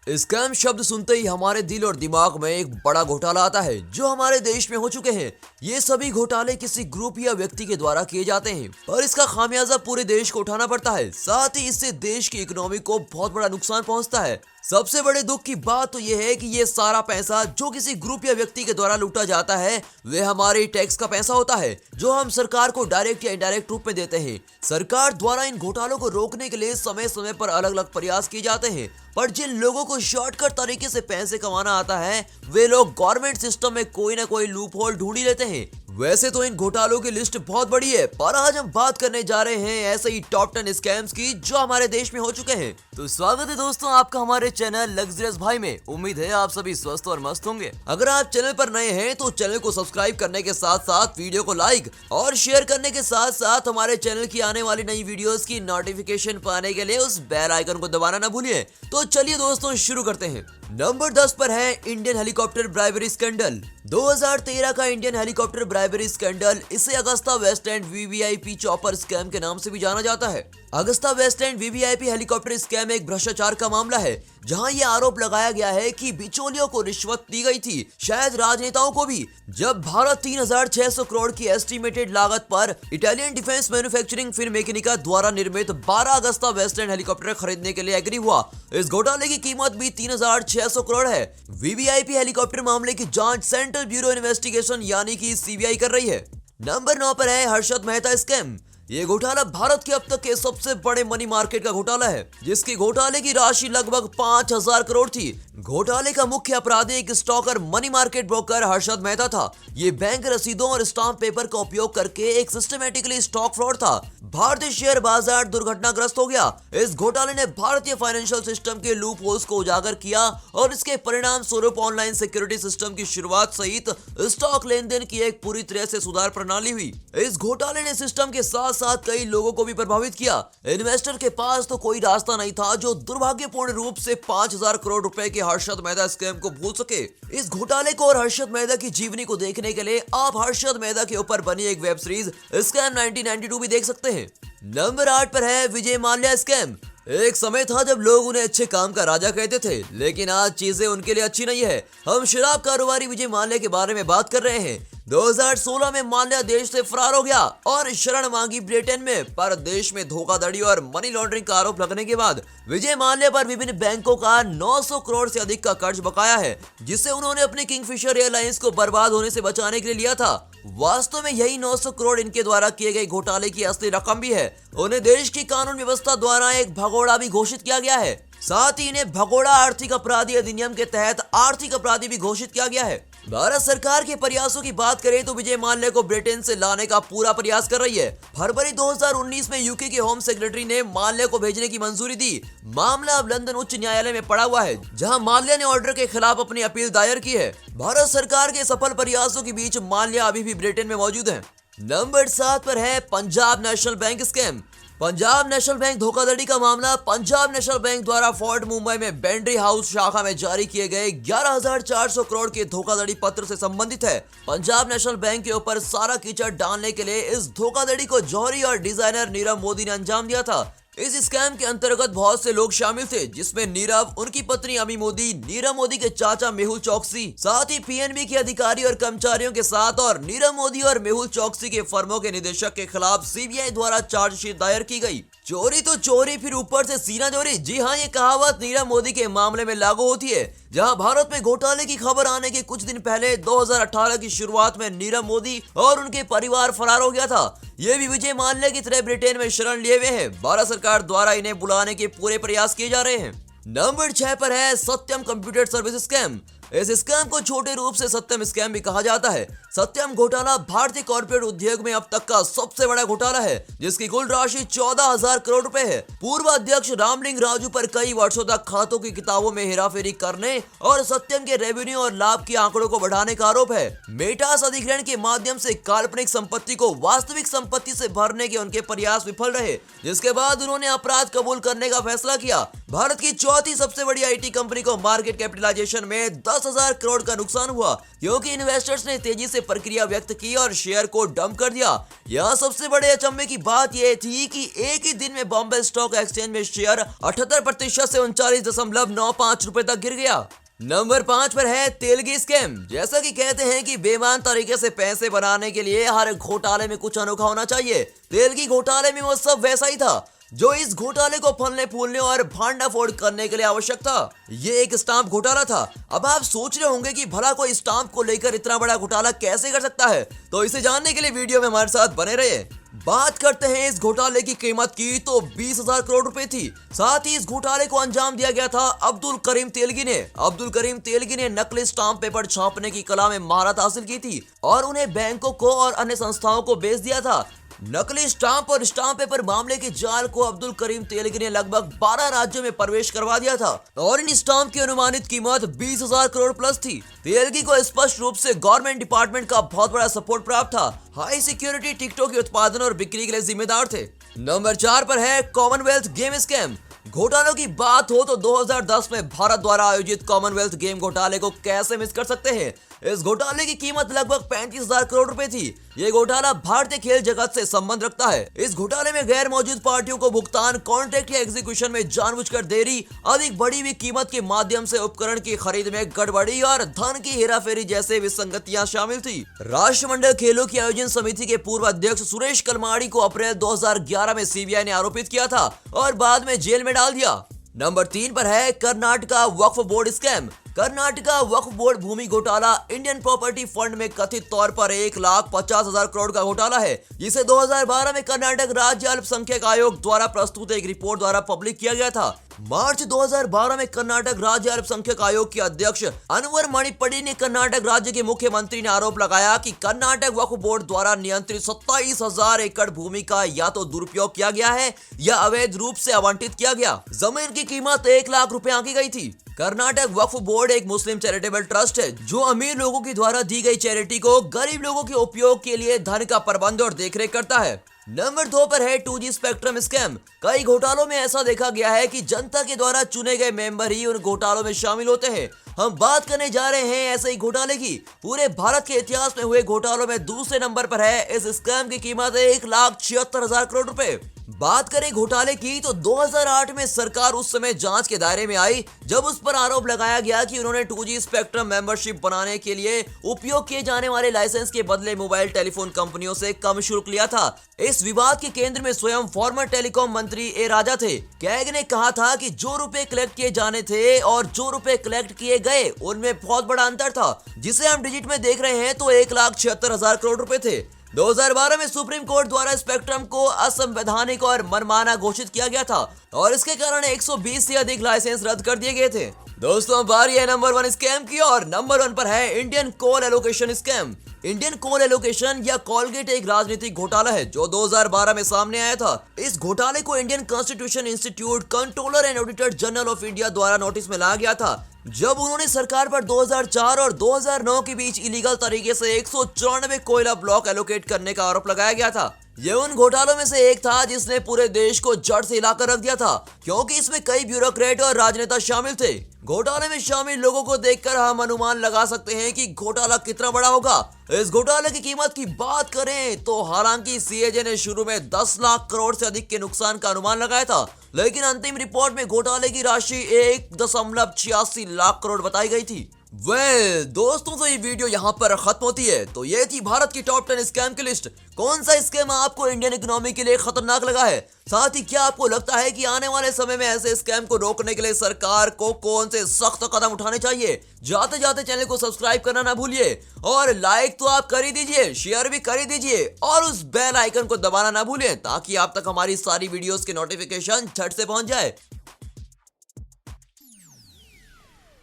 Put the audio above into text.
Scam शब्द सुनते ही हमारे दिल और दिमाग में एक बड़ा घोटाला आता है जो हमारे देश में हो चुके हैं। ये सभी घोटाले किसी ग्रुप या व्यक्ति के द्वारा किए जाते हैं और इसका खामियाजा पूरे देश को उठाना पड़ता है। साथ ही इससे देश की इकोनॉमी को बहुत बड़ा नुकसान पहुंचता है। सबसे बड़े दुख की बात तो यह है कि ये सारा पैसा जो किसी ग्रुप या व्यक्ति के द्वारा लूटा जाता है वे हमारे टैक्स का पैसा होता है जो हम सरकार को डायरेक्ट या इनडायरेक्ट रूप में देते हैं। सरकार द्वारा इन घोटालों को रोकने के लिए समय समय पर अलग अलग प्रयास किए जाते हैं, पर जिन लोगों को शॉर्टकट तरीके से पैसे कमाना आता है वे लोग गवर्नमेंट सिस्टम में कोई ना कोई लूप होल ढूंढ ही लेते हैं। वैसे तो इन घोटालों की लिस्ट बहुत बड़ी है, पर आज हम बात करने जा रहे हैं ऐसे ही टॉप 10 स्कैम्स की जो हमारे देश में हो चुके हैं। तो स्वागत है दोस्तों आपका हमारे चैनल लग्जरियस भाई में। उम्मीद है आप सभी स्वस्थ और मस्त होंगे। अगर आप चैनल पर नए हैं तो चैनल को सब्सक्राइब करने के साथ साथ वीडियो को लाइक और शेयर करने के साथ साथ हमारे चैनल की आने वाली नई वीडियोस की नोटिफिकेशन पाने के लिए उस बेल आइकन को दबाना ना भूलिए। तो चलिए दोस्तों शुरू करते हैं। नंबर 10 पर है इंडियन हेलीकॉप्टर ब्राइबरी स्कैंडल। 2013 का इंडियन हेलीकॉप्टर ब्राइबरी स्कैंडल, इसे Agusta Westland VVIP chopper scam के नाम से भी जाना जाता है। Agusta Westland VVIP helicopter scam एक भ्रष्टाचार का मामला है जहां यह आरोप लगाया गया है कि बिचौलियों को रिश्वत दी गई थी, शायद राजनेताओं को भी। जब भारत 3600 करोड़ की एस्टिमेटेड लागत पर इटालियन डिफेंस मैन्युफैक्चरिंग फिर्म मैकेनिका द्वारा निर्मित 12 अगस्ता वेस्टलैंड हेलीकॉप्टर खरीदने के लिए एग्री हुआ। इस घोटाले की कीमत भी 3600 करोड़ है। वीवीआईपी हेलीकॉप्टर मामले की जांच सेंट्रल ब्यूरो इन्वेस्टिगेशन यानी कि सीबीआई कर रही है। नंबर 9 पर है हर्षद मेहता स्कैम। ये घोटाला भारत के अब तक के सबसे बड़े मनी मार्केट का घोटाला है, जिसकी घोटाले की राशि लगभग 5000 करोड़ थी। घोटाले का मुख्य अपराधी एक stalker money market broker Harshad Mehta था। ये बैंक रसीदों और स्टाम्प पेपर का उपयोग करके एक सिस्टमेटिकली स्टॉक फ्रॉड था। भारतीय शेयर बाजार दुर्घटनाग्रस्त हो गया। इस घोटाले ने भारतीय फाइनेंशियल सिस्टम के लूप होल्स को उजागर किया और इसके परिणाम स्वरूप ऑनलाइन सिक्योरिटी सिस्टम की शुरुआत सहित स्टॉक लेन देन की एक पूरी तरह से सुधार प्रणाली हुई। इस घोटाले ने सिस्टम के साथ साथ कई लोगों को भी प्रभावित किया। इन्वेस्टर के पास तो कोई रास्ता नहीं था जो दुर्भाग्यपूर्ण रूप से 5000 करोड़ रुपए के हर्षद मेहता स्कैम को भूल सके। इस घोटाले को और हर्षद मेहता की जीवनी को देखने के लिए आप हर्षद मेहता के ऊपर बनी एक वेब सीरीज स्कैम 1992 भी देख सकते हैं। नंबर 8 पर है विजय माल्या स्कैम। एक समय था जब लोग उन्हें अच्छे काम का राजा कहते थे, लेकिन आज चीजें उनके लिए अच्छी नहीं है। हम शराब कारोबारी विजय माल्या के बारे में बात कर रहे हैं। 2016 में माल्या देश से फरार हो गया और शरण मांगी ब्रिटेन में, पर देश में धोखाधड़ी और मनी लॉन्ड्रिंग का आरोप लगने के बाद विजय माल्या पर विभिन्न बैंकों का 900 करोड़ से अधिक का कर्ज बकाया है, जिससे उन्होंने अपनी किंगफिशर एयरलाइंस को बर्बाद होने से बचाने के लिए लिया था। वास्तव में यही 900 करोड़ इनके द्वारा किए गए घोटाले की असली रकम भी है। उन्हें देश की कानून व्यवस्था द्वारा एक भगोड़ा भी घोषित किया गया है। साथ ही इन्हें भगोड़ा आर्थिक अपराधी अधिनियम के तहत आर्थिक अपराधी भी घोषित किया गया है। भारत सरकार के प्रयासों की बात करें तो विजय माल्या को ब्रिटेन से लाने का पूरा प्रयास कर रही है। फरवरी 2019 में यूके के होम सेक्रेटरी ने माल्या को भेजने की मंजूरी दी। मामला अब लंदन उच्च न्यायालय में पड़ा हुआ है, जहां माल्या ने ऑर्डर के खिलाफ अपनी अपील दायर की है। भारत सरकार के सफल प्रयासों के बीच माल्या अभी भी ब्रिटेन में मौजूद है। नंबर 7 पर है Punjab national bank scam. Punjab national bank धोखाधड़ी का मामला पंजाब नेशनल बैंक द्वारा फोर्ट मुंबई में बेंड्री हाउस शाखा में जारी किए गए 11400 करोड़ के धोखाधड़ी पत्र से संबंधित है। पंजाब नेशनल बैंक के ऊपर सारा कीचड़ डालने के लिए इस धोखाधड़ी को जौहरी और डिजाइनर नीरव मोदी ने अंजाम दिया था। इस स्कैम के अंतर्गत बहुत से लोग शामिल थे, जिसमें नीरव, उनकी पत्नी अमी मोदी, नीरव मोदी के चाचा मेहुल चौकसी, साथ ही पीएनबी के अधिकारी और कर्मचारियों के साथ और नीरव मोदी और मेहुल चौकसी के फर्मों के निदेशक के खिलाफ सीबीआई द्वारा चार्जशीट दायर की गई। चोरी तो चोरी, फिर ऊपर से सीना चोरी। जी हाँ, ये कहावत नीरव मोदी के मामले में लागू होती है, जहां भारत में घोटाले की खबर आने के कुछ दिन पहले 2018 की शुरुआत में नीरव मोदी और उनके परिवार फरार हो गया था। ये भी विजय माल्या की तरह ब्रिटेन में शरण लिए हुए हैं। भारत सरकार द्वारा इन्हें बुलाने के पूरे प्रयास किए जा रहे हैं। नंबर 6 पर है सत्यम कंप्यूटर सर्विस स्कैम। इस स्कैम को छोटे रूप से सत्यम स्कैम भी कहा जाता है। सत्यम घोटाला भारतीय कॉर्पोरेट उद्योग में अब तक का सबसे बड़ा घोटाला है, जिसकी कुल राशि 14000 करोड़ रुपए है। पूर्व अध्यक्ष रामलिंग राजू पर कई वर्षों तक खातों की किताबों में हेराफेरी करने और सत्यम के रेवेन्यू और लाभ के आंकड़ों को बढ़ाने का आरोप है। मेटास अधिग्रहण के माध्यम से काल्पनिक संपत्ति को वास्तविक संपत्ति से भरने के उनके प्रयास विफल रहे, जिसके बाद उन्होंने अपराध कबूल करने का फैसला किया। भारत की चौथी सबसे बड़ी आईटी कंपनी को मार्केट कैपिटलाइजेशन में 10 50,000 करोड़ का नुकसान हुआ क्योंकि इन्वेस्टर्स ने तेजी से प्रक्रिया व्यक्त की और शेयर को डंप कर दिया। यहाँ सबसे बड़े अचंभे की बात यह थी कि एक ही दिन में बॉम्बे स्टॉक एक्सचेंज में शेयर 78% से 39.95 रुपए तक गिर गया। नंबर 5 पर है तेलगी स्कैम। जैसा कि कहते हैं कि बेईमान तरीके से पैसे बनाने के लिए हर घोटाले में कुछ अनोखा होना चाहिए। तेलगी घोटाले में वो सब वैसा ही था जो इस घोटाले को फलने फूलने और भांडाफोड़ करने के लिए आवश्यक था। ये एक स्टाम्प घोटाला था। अब आप सोच रहे होंगे कि भला कोई स्टाम्प को लेकर इतना बड़ा घोटाला कैसे कर सकता है, तो इसे जानने के लिए वीडियो में हमारे साथ बने रहिए। बात करते हैं इस घोटाले की कीमत की तो 20,000 करोड़ रुपए थी। साथ ही इस घोटाले को अंजाम दिया गया था अब्दुल करीम तेलगी ने। अब्दुल करीम तेलगी ने नकली स्टाम्प पेपर छापने की कला में महारत हासिल की थी और उन्हें बैंकों को और अन्य संस्थाओं को बेच दिया था। नकली स्टाम्प और स्टाम्प पेपर मामले के जाल को अब्दुल करीम तेलगी ने लगभग 12 राज्यों में प्रवेश करवा दिया था और इन स्टाम्प की अनुमानित कीमत 20,000 करोड़ प्लस थी। तेलगी को स्पष्ट रूप से गवर्नमेंट डिपार्टमेंट का बहुत बड़ा सपोर्ट प्राप्त था। हाई सिक्योरिटी टिकटों के उत्पादन और बिक्री के लिए जिम्मेदार थे। नंबर 4 पर है कॉमनवेल्थ गेम स्कैम। घोटालों की बात हो तो 2010 में भारत द्वारा आयोजित कॉमनवेल्थ गेम घोटाले को कैसे मिस कर सकते हैं। इस घोटाले की कीमत लगभग 35,000 करोड़ रुपए थी। ये घोटाला भारतीय खेल जगत से संबंध रखता है। इस घोटाले में गैर मौजूद पार्टियों को भुगतान, कॉन्ट्रैक्ट या एग्जीक्यूशन में जानबूझकर देरी, अधिक बढ़ी हुई कीमत के माध्यम से उपकरण की खरीद में गड़बड़ी और धन की हेराफेरी जैसे विसंगतियां शामिल थी। राष्ट्रमंडल खेलों की आयोजन समिति के पूर्व अध्यक्ष सुरेश कलमाड़ी को अप्रैल 2011 में सीबीआई ने आरोपित किया था और बाद में जेल में डाल दिया। नंबर 3 पर है कर्नाटका वक्फ बोर्ड स्कैम। कर्नाटका वक्फ बोर्ड भूमि घोटाला इंडियन प्रॉपर्टी फंड में कथित तौर पर 1,50,000 करोड़ का घोटाला है, जिसे 2012 में कर्नाटक राज्य अल्पसंख्यक आयोग द्वारा प्रस्तुत एक रिपोर्ट द्वारा पब्लिक किया गया था। मार्च 2012 में कर्नाटक राज्य अल्पसंख्यक आयोग के अध्यक्ष अनवर मणिपड़ी ने कर्नाटक राज्य के मुख्यमंत्री ने आरोप लगाया कि कर्नाटक वक्फ बोर्ड द्वारा नियंत्रित 27,000 एकड़ भूमि का या तो दुरुपयोग किया गया है या अवैध रूप से आवंटित किया गया। जमीन की कीमत 1 लाख रुपए आंकी गई थी। कर्नाटक वक्फ बोर्ड एक मुस्लिम चैरिटेबल ट्रस्ट है जो अमीर लोगों के द्वारा दी गई चैरिटी को गरीब लोगों के उपयोग के लिए धन का प्रबंध और देखरेख करता है। नंबर 2 पर है 2G स्पेक्ट्रम स्कैम। कई घोटालों में ऐसा देखा गया है कि जनता के द्वारा चुने गए मेंबर ही उन घोटालों में शामिल होते हैं। हम बात करने जा रहे हैं ऐसे ही घोटाले की। पूरे भारत के इतिहास में हुए घोटालों में दूसरे नंबर पर है इस स्कैम की कीमत 1,76,000 करोड़ रुपए। बात करें घोटाले की तो 2008 में सरकार उस समय जांच के दायरे में आई जब उस पर आरोप लगाया गया कि उन्होंने 2G स्पेक्ट्रम मेंबरशिप बनाने के लिए उपयोग किए जाने वाले लाइसेंस के बदले मोबाइल टेलीफोन कंपनियों से कम शुल्क लिया था। इस विवाद के केंद्र में स्वयं फॉर्मर टेलीकॉम मंत्री ए राजा थे। कैग ने कहा था कि जो रुपए कलेक्ट किए जाने थे और जो रुपए कलेक्ट किए गए उनमें बहुत बड़ा अंतर था, जिसे हम डिजिट में देख रहे हैं तो 1,76,000 करोड़ रुपए थे। 2012 में सुप्रीम कोर्ट द्वारा स्पेक्ट्रम को असंवैधानिक और मनमाना घोषित किया गया था और इसके कारण 120 से अधिक लाइसेंस रद्द कर दिए गए थे। दोस्तों, बारी है नंबर 1 स्कैम की और नंबर 1 पर है Indian coal allocation scam. Indian coal allocation या कोलगेट एक राजनीतिक घोटाला है जो 2012 में सामने आया था। इस घोटाले को Indian constitution institute, controller and auditor general of India द्वारा नोटिस में लाया गया था जब उन्होंने सरकार पर 2004 और 2009 के बीच इलीगल तरीके से 194 कोयला ब्लॉक एलोकेट करने का आरोप लगाया गया था। यह उन घोटालों में से एक था जिसने पूरे देश को जड़ से हिलाकर रख दिया था क्योंकि इसमें कई ब्यूरोक्रेट और राजनेता शामिल थे। घोटाले में शामिल लोगों को देखकर हम अनुमान लगा सकते हैं कि घोटाला कितना बड़ा होगा। इस घोटाले की कीमत की बात करें तो हालांकि सीएजे ने शुरू में 10 लाख करोड़ से अधिक के नुकसान का अनुमान लगाया था, लेकिन अंतिम रिपोर्ट में घोटाले की राशि 1.86 लाख करोड़ बताई गई थी। दोस्तों, तो ये वीडियो यहाँ पर खत्म होती है। तो ये थी भारत की टॉप 10 स्कैम की लिस्ट। कौन सा स्कैम आपको इंडियन इकोनॉमी के लिए खतरनाक लगा है? साथ ही क्या आपको लगता है कि आने वाले समय में ऐसे स्कैम को रोकने के लिए सरकार को कौन से सख्त कदम उठाने चाहिए? जाते जाते चैनल को सब्सक्राइब करना ना भूलिए और लाइक तो आप कर ही दीजिए, शेयर भी कर ही दीजिए और उस बेल आइकन को दबाना ना भूलिए ताकि आप तक हमारी सारी वीडियोस के नोटिफिकेशन झट से पहुंच जाए।